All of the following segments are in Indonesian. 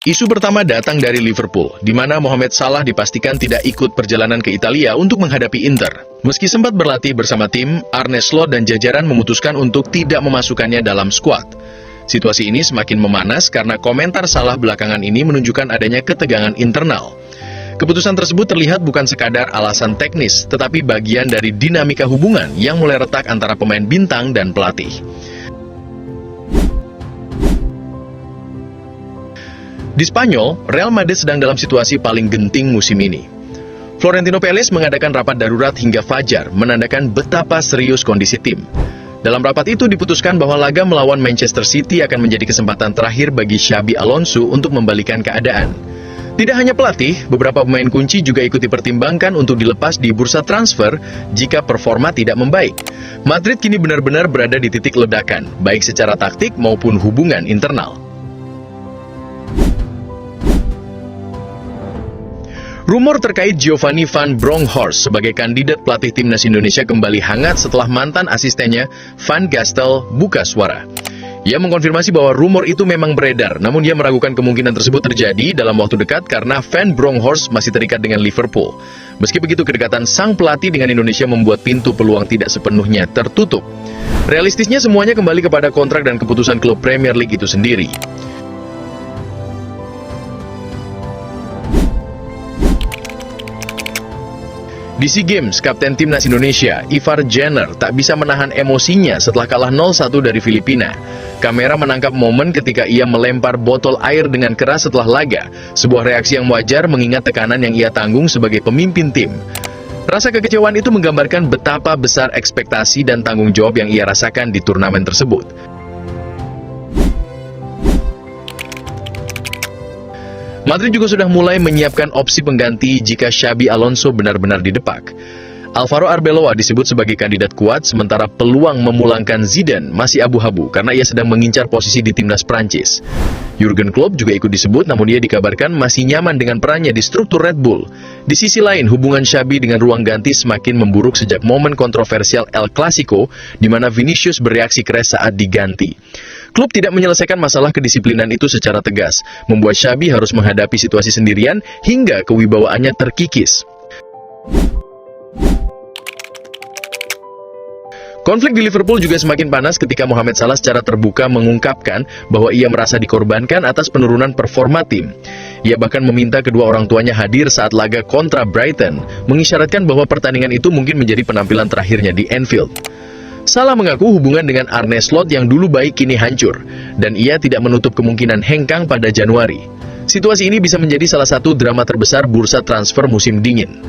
Isu pertama datang dari Liverpool, di mana Mohamed Salah dipastikan tidak ikut perjalanan ke Italia untuk menghadapi Inter. Meski sempat berlatih bersama tim, Arne Slot dan jajaran memutuskan untuk tidak memasukkannya dalam skuad. Situasi ini semakin memanas karena komentar Salah belakangan ini menunjukkan adanya ketegangan internal. Keputusan tersebut terlihat bukan sekadar alasan teknis, tetapi bagian dari dinamika hubungan yang mulai retak antara pemain bintang dan pelatih. Di Spanyol, Real Madrid sedang dalam situasi paling genting musim ini. Florentino Perez mengadakan rapat darurat hingga fajar, menandakan betapa serius kondisi tim. Dalam rapat itu diputuskan bahwa laga melawan Manchester City akan menjadi kesempatan terakhir bagi Xabi Alonso untuk membalikan keadaan. Tidak hanya pelatih, beberapa pemain kunci juga ikut dipertimbangkan untuk dilepas di bursa transfer jika performa tidak membaik. Madrid kini benar-benar berada di titik ledakan, baik secara taktik maupun hubungan internal. Rumor terkait Giovanni van Bronckhorst sebagai kandidat pelatih timnas Indonesia kembali hangat setelah mantan asistennya Van Gastel buka suara. Ia mengkonfirmasi bahwa rumor itu memang beredar, namun ia meragukan kemungkinan tersebut terjadi dalam waktu dekat karena Van Bronckhorst masih terikat dengan Liverpool. Meski begitu, kedekatan sang pelatih dengan Indonesia membuat pintu peluang tidak sepenuhnya tertutup. Realistisnya semuanya kembali kepada kontrak dan keputusan klub Premier League itu sendiri. Di SEA Games, Kapten Timnas Indonesia, Ivar Jenner, tak bisa menahan emosinya setelah kalah 0-1 dari Filipina. Kamera menangkap momen ketika ia melempar botol air dengan keras setelah laga, sebuah reaksi yang wajar mengingat tekanan yang ia tanggung sebagai pemimpin tim. Rasa kekecewaan itu menggambarkan betapa besar ekspektasi dan tanggung jawab yang ia rasakan di turnamen tersebut. Madrid juga sudah mulai menyiapkan opsi pengganti jika Xabi Alonso benar-benar didepak. Alvaro Arbeloa disebut sebagai kandidat kuat, sementara peluang memulangkan Zidane masih abu-abu karena ia sedang mengincar posisi di timnas Prancis. Jurgen Klopp juga ikut disebut, namun ia dikabarkan masih nyaman dengan perannya di struktur Red Bull. Di sisi lain, hubungan Xabi dengan ruang ganti semakin memburuk sejak momen kontroversial El Clasico, di mana Vinicius bereaksi keras saat diganti. Klub tidak menyelesaikan masalah kedisiplinan itu secara tegas, membuat Xabi harus menghadapi situasi sendirian hingga kewibawaannya terkikis. Konflik di Liverpool juga semakin panas ketika Mohamed Salah secara terbuka mengungkapkan bahwa ia merasa dikorbankan atas penurunan performa tim. Ia bahkan meminta kedua orang tuanya hadir saat laga kontra Brighton, mengisyaratkan bahwa pertandingan itu mungkin menjadi penampilan terakhirnya di Anfield. Salah mengaku hubungan dengan Arne Slot yang dulu baik kini hancur, dan ia tidak menutup kemungkinan hengkang pada Januari. Situasi ini bisa menjadi salah satu drama terbesar bursa transfer musim dingin.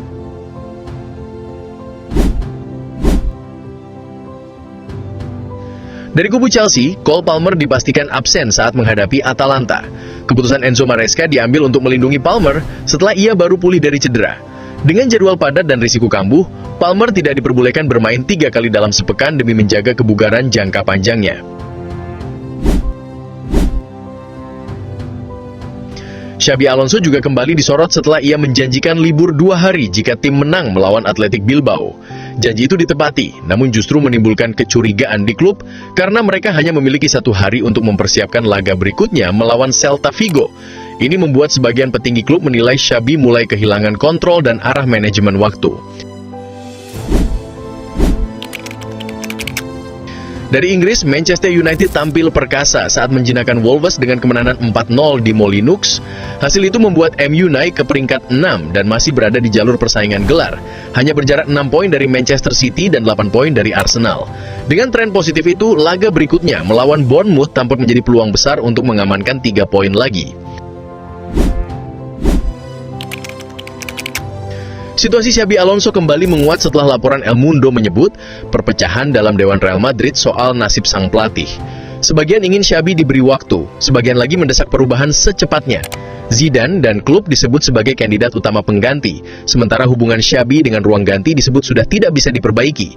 Dari kubu Chelsea, Cole Palmer dipastikan absen saat menghadapi Atalanta. Keputusan Enzo Maresca diambil untuk melindungi Palmer setelah ia baru pulih dari cedera. Dengan jadwal padat dan risiko kambuh, Palmer tidak diperbolehkan bermain 3 kali dalam sepekan demi menjaga kebugaran jangka panjangnya. Xabi Alonso juga kembali disorot setelah ia menjanjikan libur 2 hari jika tim menang melawan Athletic Bilbao. Janji itu ditepati, namun justru menimbulkan kecurigaan di klub karena mereka hanya memiliki 1 hari untuk mempersiapkan laga berikutnya melawan Celta Vigo. Ini membuat sebagian petinggi klub menilai Xabi mulai kehilangan kontrol dan arah manajemen waktu. Dari Inggris, Manchester United tampil perkasa saat menjinakkan Wolves dengan kemenangan 4-0 di Molineux. Hasil itu membuat MU naik ke peringkat 6 dan masih berada di jalur persaingan gelar. Hanya berjarak 6 poin dari Manchester City dan 8 poin dari Arsenal. Dengan tren positif itu, laga berikutnya melawan Bournemouth tampak menjadi peluang besar untuk mengamankan 3 poin lagi. Situasi Xabi Alonso kembali menguat setelah laporan El Mundo menyebut perpecahan dalam Dewan Real Madrid soal nasib sang pelatih. Sebagian ingin Xabi diberi waktu, sebagian lagi mendesak perubahan secepatnya. Zidane dan klub disebut sebagai kandidat utama pengganti, sementara hubungan Xabi dengan ruang ganti disebut sudah tidak bisa diperbaiki.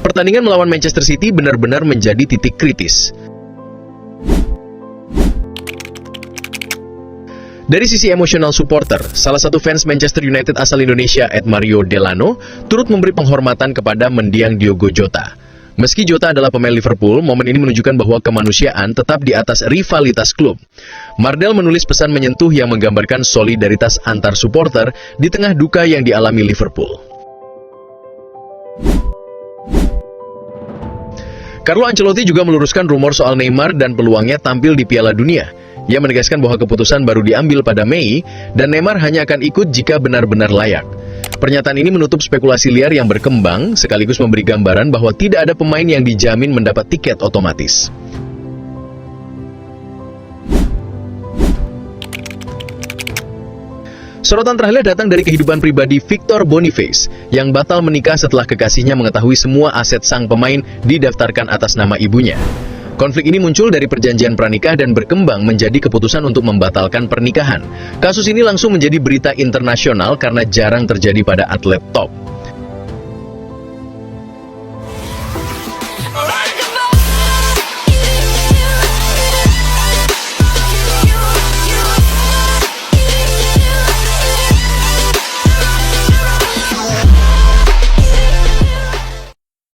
Pertandingan melawan Manchester City benar-benar menjadi titik kritis. Dari sisi emosional supporter, salah satu fans Manchester United asal Indonesia, Ed Mario Delano, turut memberi penghormatan kepada mendiang Diogo Jota. Meski Jota adalah pemain Liverpool, momen ini menunjukkan bahwa kemanusiaan tetap di atas rivalitas klub. Mardell menulis pesan menyentuh yang menggambarkan solidaritas antar supporter di tengah duka yang dialami Liverpool. Carlo Ancelotti juga meluruskan rumor soal Neymar dan peluangnya tampil di Piala Dunia. Ia menegaskan bahwa keputusan baru diambil pada Mei dan Neymar hanya akan ikut jika benar-benar layak. Pernyataan ini menutup spekulasi liar yang berkembang, sekaligus memberi gambaran bahwa tidak ada pemain yang dijamin mendapat tiket otomatis. Sorotan terakhir datang dari kehidupan pribadi Victor Boniface, yang batal menikah setelah kekasihnya mengetahui semua aset sang pemain didaftarkan atas nama ibunya. Konflik ini muncul dari perjanjian pranikah dan berkembang menjadi keputusan untuk membatalkan pernikahan. Kasus ini langsung menjadi berita internasional karena jarang terjadi pada atlet top.